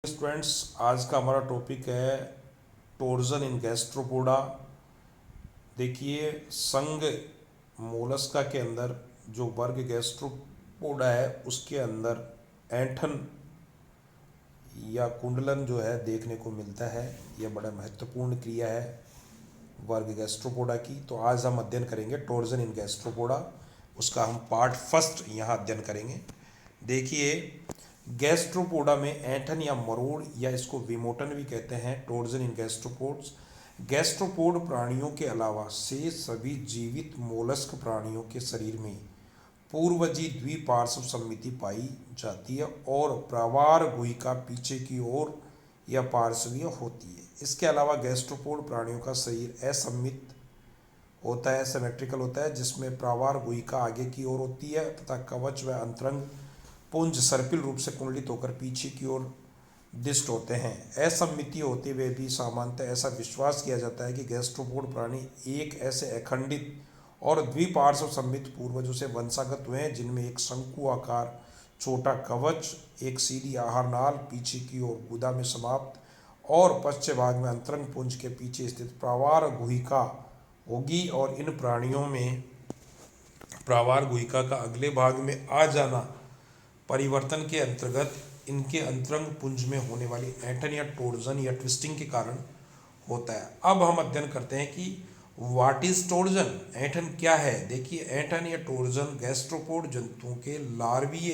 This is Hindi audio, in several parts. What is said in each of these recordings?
स्टूडेंट्स, आज का हमारा टॉपिक है टोर्जन इन गैस्ट्रोपोडा। देखिए, संघ मोलस्का के अंदर जो वर्ग गैस्ट्रोपोडा है उसके अंदर ऐंठन या कुंडलन जो है देखने को मिलता है। यह बड़ा महत्वपूर्ण क्रिया है वर्ग गैस्ट्रोपोडा की। तो आज हम अध्ययन करेंगे टोर्जन इन गैस्ट्रोपोडा। उसका हम पार्ट फर्स्ट यहाँ अध्ययन करेंगे। देखिए, गैस्ट्रोपोडा में ऐंठन या मरोड़ या इसको विमोटन भी कहते हैं, टोर्जन इन गैस्ट्रोपोड्स। गैस्ट्रोपोड प्राणियों के अलावा शेष सभी जीवित मोलस्क प्राणियों के शरीर में पूर्वजी द्विपार्श्व सममिति पाई जाती है और प्रावार गुहिका पीछे की ओर या पार्श्वीय होती है। इसके अलावा गैस्ट्रोपोड प्राणियों का शरीर असममित होता है, सिमेट्रिकल होता है, जिसमें प्रावार गुहिका आगे की ओर होती है तथा कवच व अंतरंग पुंज सर्पिल रूप से कुंडलित होकर पीछे की ओर दिष्ट होते हैं। असममिति होते हुए भी सामान्यतः ऐसा विश्वास किया जाता है कि गैस्ट्रोपोड प्राणी एक ऐसे अखंडित और द्विपार्श्व सममित पूर्वजों से वंशागत हुए हैं जिनमें एक शंकु आकार छोटा कवच, एक सीधी आहार नाल पीछे की ओर गुदा में समाप्त और पश्चिम भाग में अंतरंग पुंज के पीछे स्थित प्रावार गुहिका होगी। और इन प्राणियों में प्रावार गुहिका का अगले भाग में आ जाना परिवर्तन के अंतर्गत इनके अंतरंग पुंज में होने वाली ऐंठन या टोर्जन या ट्विस्टिंग के कारण होता है। अब हम अध्ययन करते हैं कि व्हाट इज टोर्जन, ऐंठन क्या है। देखिए, ऐंठन या टोर्जन गैस्ट्रोपोड जंतुओं के लार्वीय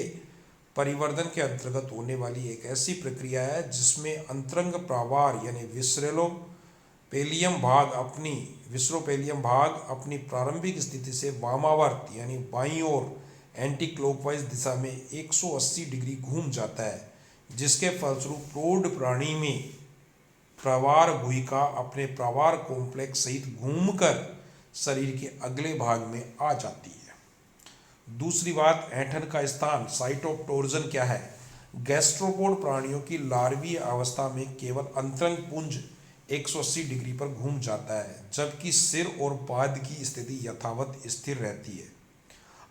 परिवर्धन के अंतर्गत होने वाली एक ऐसी प्रक्रिया है जिसमें अंतरंग प्रावार यानी विस्रोपेलियम भाग अपनी प्रारंभिक स्थिति से वामावर्त यानी बाईं ओर एंटी क्लॉकवाइज दिशा में 180 डिग्री घूम जाता है, जिसके फलस्वरूप प्रौढ़ प्राणी में प्रावार गुहिका अपने प्रावार कॉम्प्लेक्स सहित घूमकर शरीर के अगले भाग में आ जाती है। दूसरी बात, ऐंठन का स्थान साइट ऑफ टोर्जन क्या है। गैस्ट्रोपोड प्राणियों की लार्वीय अवस्था में केवल अंतरंग पुंज 180 डिग्री पर घूम जाता है, जबकि सिर और पाद की स्थिति यथावत स्थिर रहती है।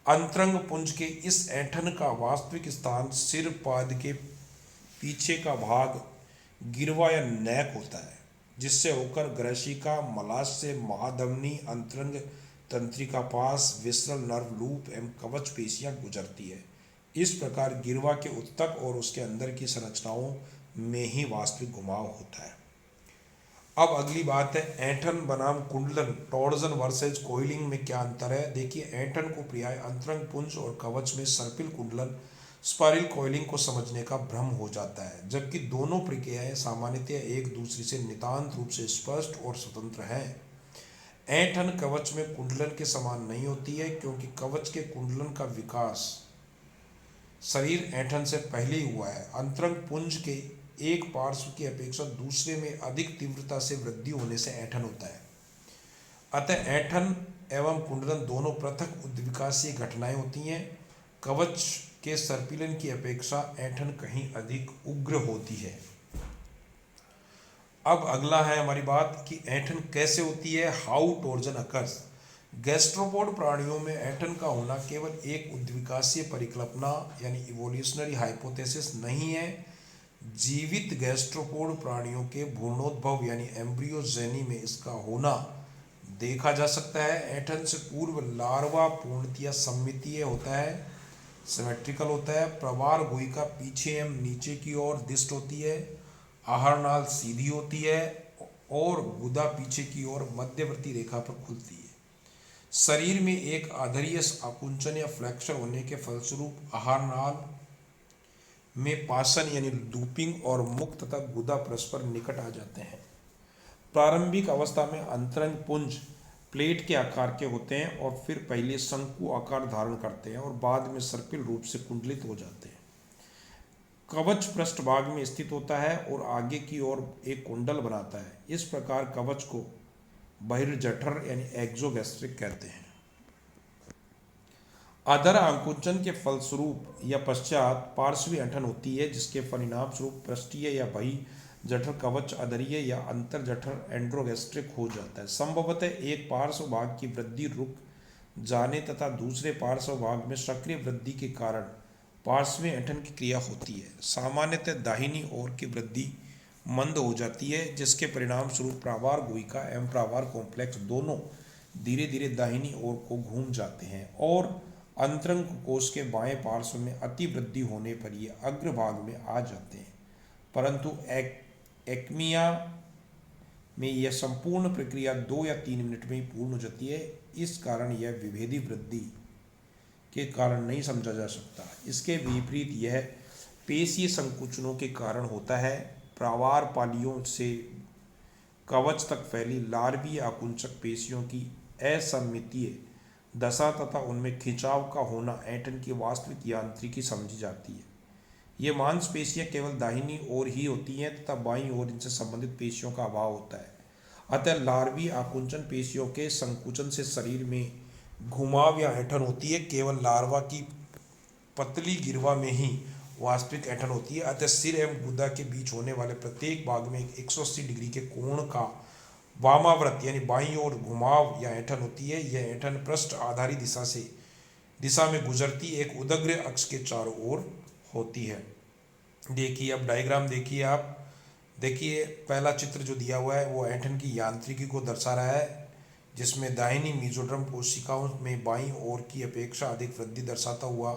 अंतरंग पुंज के इस ऐंठन का वास्तविक स्थान सिर पाद के पीछे का भाग गिरवा या नेक होता है, जिससे होकर ग्रशिका, मलाशय, महाधमनी, अंतरंग तंत्रिका पास, विसरल नर्व लूप एवं कवच पेशियां गुजरती है। इस प्रकार गिरवा के उत्तक और उसके अंदर की संरचनाओं में ही वास्तविक घुमाव होता है। अब अगली बात है ऐंठन बनाम कुंडलन, टॉर्जन वर्सेज कोइलिंग में क्या अंतर है। देखिए, ऐंठन को पर्याय अंतरंग पुंज और कवच में सर्पिल कुंडलन स्पाइरल कोइलिंग को समझने का भ्रम हो जाता है, जबकि दोनों प्रक्रियाएं सामान्यतः एक दूसरे से नितांत रूप से स्पष्ट और स्वतंत्र हैं। ऐंठन कवच में कुंडलन के समान नहीं होती है, क्योंकि कवच के कुंडलन का विकास शरीर ऐंठन से पहले ही हुआ है। अंतरंग पुंज के एक पार्श्व की अपेक्षा दूसरे में अधिक तीव्रता से वृद्धि होने से ऐंठन होता है। अतः ऐंठन एवं कुंडलन दोनों पृथक उद्विकासीय घटनाएं होती हैं। कवच के सर्पिलन की अपेक्षा ऐंठन कहीं अधिक उग्र होती है। अब अगला है हमारी बात कि ऐंठन कैसे होती है, हाउ टोर्जन अकर्स। गैस्ट्रोपोड प्राणियों में ऐंठन का होना केवल एक उद्विकासीय परिकल्पना यानी इवोल्यूशनरी हाइपोथेसिस नहीं है। जीवित गैस्ट्रोपोड प्राणियों के भ्रूणोद्भव यानी एम्ब्रियोजेनी में इसका होना देखा जा सकता है। ऐंठन से पूर्व लार्वा पूर्णतया सममितीय होता है, सिमेट्रिकल होता है। प्रवार गुहिका पीछे एवं नीचे की ओर दिष्ट होती है, आहार नाल सीधी होती है और गुदा पीछे की ओर मध्यवर्ती रेखा पर खुलती है। शरीर में एक आधारीय आकुंचन या फ्लैक्चर होने के फलस्वरूप आहार नाल में पाशन यानी लूपिंग और मुख तथा गुदा परस्पर निकट आ जाते हैं। प्रारंभिक अवस्था में अंतरंग पुंज प्लेट के आकार के होते हैं और फिर पहले शंकु आकार धारण करते हैं और बाद में सर्पिल रूप से कुंडलित हो जाते हैं। कवच पृष्ठभाग में स्थित होता है और आगे की ओर एक कुंडल बनाता है। इस प्रकार कवच को बहिर्जठर यानी एक्सोगैस्ट्रिक कहते हैं। अधर आकुंचन के फलस्वरूप या पश्चात पार्श्वी ऐंठन होती है, जिसके परिणाम स्वरूप पृष्ठीय या बहिर्जठर कवच अधरीय या अंतर्जठर एंड्रोगैस्ट्रिक हो जाता है। संभवतः एक पार्श्व भाग की वृद्धि रुक जाने तथा दूसरे पार्श्व भाग में सक्रिय वृद्धि के कारण पार्श्व ऐंठन की क्रिया होती है। सामान्यतः दाहिनी ओर की वृद्धि मंद हो जाती है, जिसके परिणाम स्वरूप प्रावार गुहिका एवं प्रावार कॉम्प्लेक्स दोनों धीरे धीरे दाहिनी ओर को घूम जाते हैं और अंतरंग कोश के बाएं पार्श्व में अति वृद्धि होने पर ये अग्रभाग में आ जाते हैं। परंतु एक्मिया में यह संपूर्ण प्रक्रिया 2 या 3 मिनट में ही पूर्ण हो जाती है। इस कारण यह विभेदी वृद्धि के कारण नहीं समझा जा सकता। इसके विपरीत यह पेशीय संकुचनों के कारण होता है। प्रावार पालियों से कवच तक फैली लार्वी आकुंचक पेशियों की असममितीय दशा तथा उनमें खिंचाव का होना ऐंठन की वास्तविक यांत्रिकी समझी जाती है। ये मांसपेशियां केवल दाहिनी ओर ही होती हैं तथा बाईं ओर इनसे संबंधित पेशियों का अभाव होता है। अतः लार्वी आकुंचन पेशियों के संकुचन से शरीर में घुमाव या ऐंठन होती है। केवल लार्वा की पतली गिरवा में ही वास्तविक ऐंठन होती है। अतः सिर एवं गुदा के बीच होने वाले प्रत्येक भाग में एक 180 डिग्री के कोण का वामाव्रत यानी बाईं ओर घुमाव या ऐंठन होती है। यह ऐंठन पृष्ठ आधारी दिशा में गुजरती एक उदग्र अक्ष के चारों ओर होती है। देखिए अब डायग्राम देखिए आप। देखिए पहला चित्र जो दिया हुआ है वो ऐंठन की यांत्रिकी को दर्शा रहा है, जिसमें दाहिनी मेसोडर्म कोशिकाओं में बाईं ओर की अपेक्षा अधिक वृद्धि दर्शाता हुआ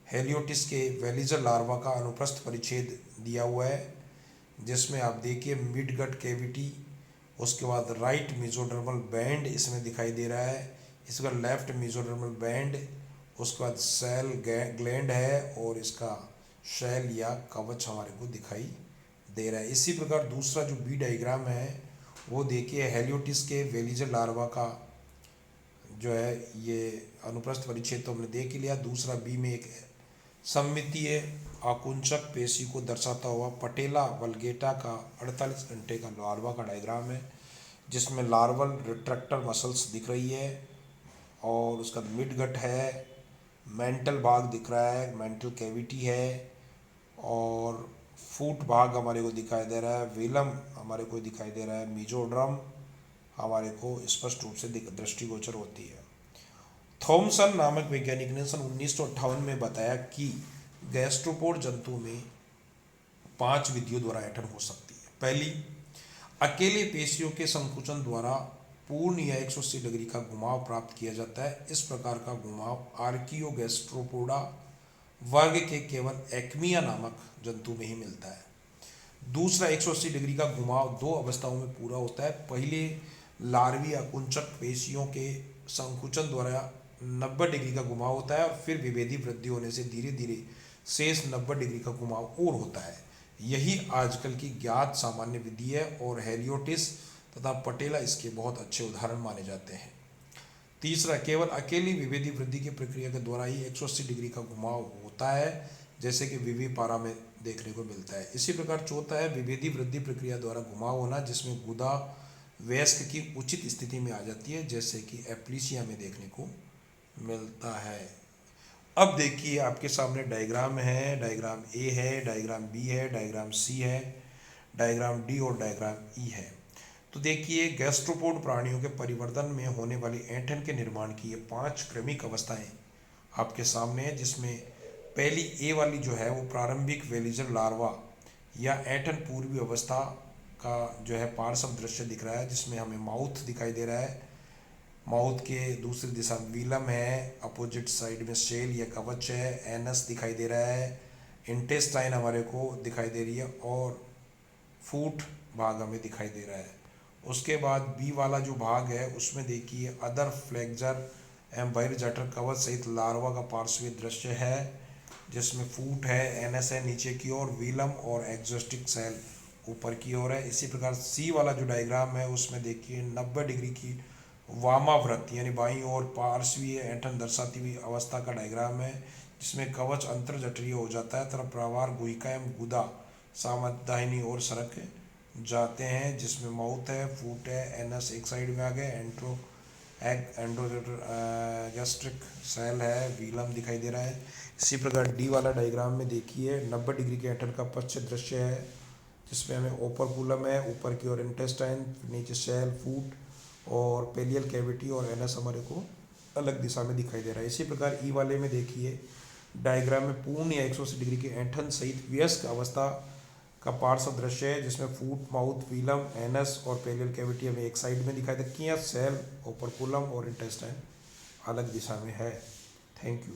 हेलियोटिस के वेलिजर लार्वा का अनुप्रस्थ परिच्छेद दिया हुआ है, जिसमें आप देखिए मिड गट कैविटी, उसके बाद राइट मेसोडर्मल बैंड इसमें दिखाई दे रहा है, इसका लेफ्ट मेसोडर्मल बैंड, उसके बाद सेल ग्लैंड है और इसका शेल या कवच हमारे को दिखाई दे रहा है। इसी प्रकार दूसरा जो बी डायग्राम है वो देखिए हेलियोटिस के वेलिजर लार्वा का जो है ये अनुप्रस्थ परिच्छेद तो हमने देख ही लिया। दूसरा बी में एक सममितीय आकुंचक पेशी को दर्शाता हुआ पटेला वल्गेटा का 48 घंटे का लार्वा का डायग्राम है, जिसमें लार्वल रिट्रैक्टर मसल्स दिख रही है और उसका मिड गट है, मेंटल भाग दिख रहा है, मेंटल कैविटी है और फूट भाग हमारे को दिखाई दे रहा है, वेलम हमारे को दिखाई दे रहा है, मेसोड्रम हमारे को स्पष्ट रूप से दृष्टिगोचर होती है। थॉमसन नामक वैज्ञानिक ने सन 1958 में बताया कि गैस्ट्रोपोड जंतु में 5 विधियों द्वारा ऐंठन हो सकती है। पहली, अकेले पेशियों के संकुचन द्वारा पूर्ण या 180 डिग्री का घुमाव प्राप्त किया जाता है। इस प्रकार का घुमाव आर्कियोगैस्ट्रोपोडा वर्ग के केवल एक्मिया नामक जंतु में ही मिलता है। दूसरा, 180 डिग्री का घुमाव 2 अवस्थाओं में पूरा होता है। पहले लार्वी आकुंचक पेशियों के संकुचन द्वारा 90 डिग्री का घुमाव होता है और फिर विभेदी वृद्धि होने से धीरे धीरे शेष 90 डिग्री का घुमाव और होता है। यही आजकल की ज्ञात सामान्य विधि है और हेलियोटिस तथा पटेला इसके बहुत अच्छे उदाहरण माने जाते हैं। तीसरा, केवल अकेली विभेदी वृद्धि की प्रक्रिया के द्वारा ही 180 डिग्री का घुमाव होता है, जैसे कि विविपारा में देखने को मिलता है। इसी प्रकार चौथा है विभेदी वृद्धि प्रक्रिया द्वारा घुमाव होना, जिसमें गुदा वयस्क की उचित स्थिति में आ जाती है, जैसे कि एप्लीसिया में देखने को मिलता है। अब देखिए आपके सामने डायग्राम है, डायग्राम ए है, डायग्राम बी है, डायग्राम सी है, डायग्राम डी और डायग्राम ई है। तो देखिए गैस्ट्रोपोड प्राणियों के परिवर्तन में होने वाली ऐंठन के निर्माण की ये 5 क्रमिक अवस्थाएं आपके सामने है, जिसमें पहली ए वाली जो है वो प्रारंभिक वेलिजर लार्वा या ऐंठन पूर्वी अवस्था का जो है पार्श्व दृश्य दिख रहा है, जिसमें हमें माउथ दिखाई दे रहा है। माउथ के दूसरी दिशा में विलम है, अपोजिट साइड में शेल या कवच है, एनस दिखाई दे रहा है, इंटेस्टाइन हमारे को दिखाई दे रही है और फूट भाग हमें दिखाई दे रहा है। उसके बाद बी वाला जो भाग है उसमें देखिए अदर फ्लेक्जर एवं बहिर्जठर कवच सहित लार्वा का पार्श्वीय दृश्य है, जिसमें फूट है, एनएस है नीचे की ओर, विलम और एग्जोस्टिक सेल ऊपर की ओर है। इसी प्रकार सी वाला जो डायग्राम है उसमें देखिए 90 डिग्री की वामाव्रत यानी बाईं ओर पार्श्वीय ऐंठन दर्शाती हुई अवस्था का डायग्राम है, जिसमें कवच अंतर्जठरीय हो जाता है तथा प्रावार गुहिका एवं गुदा दाहिनी ओर सरक जाते हैं, जिसमें माउथ है, फूट है, एनस एक साइड में आ गए, एंड्रोगैस्ट्रिक सेल है, वीलम दिखाई दे रहा है। इसी प्रकार डी वाला डायग्राम में देखिए 90 डिग्री के ऐंठन का पश्च दृश्य है, जिसमें हमें ओपरकुलम है, ऊपर की ओर इंटेस्टाइन, नीचे सेल, फूट और पेलियल कैविटी और एनस हमारे को अलग दिशा में दिखाई दे रहा है। इसी प्रकार ई वाले में देखिए डायग्राम में पूर्ण या 180 डिग्री के ऐंठन सहित वयस्क अवस्था का पार्श्व दृश्य है, जिसमें फूट, माउथ, फीलम, एनस और पेलियल कैविटी हमें एक साइड में दिखाई देती है। सेल, ओपर्कुलम और इंटेस्टाइन अलग दिशा में है। Thank you.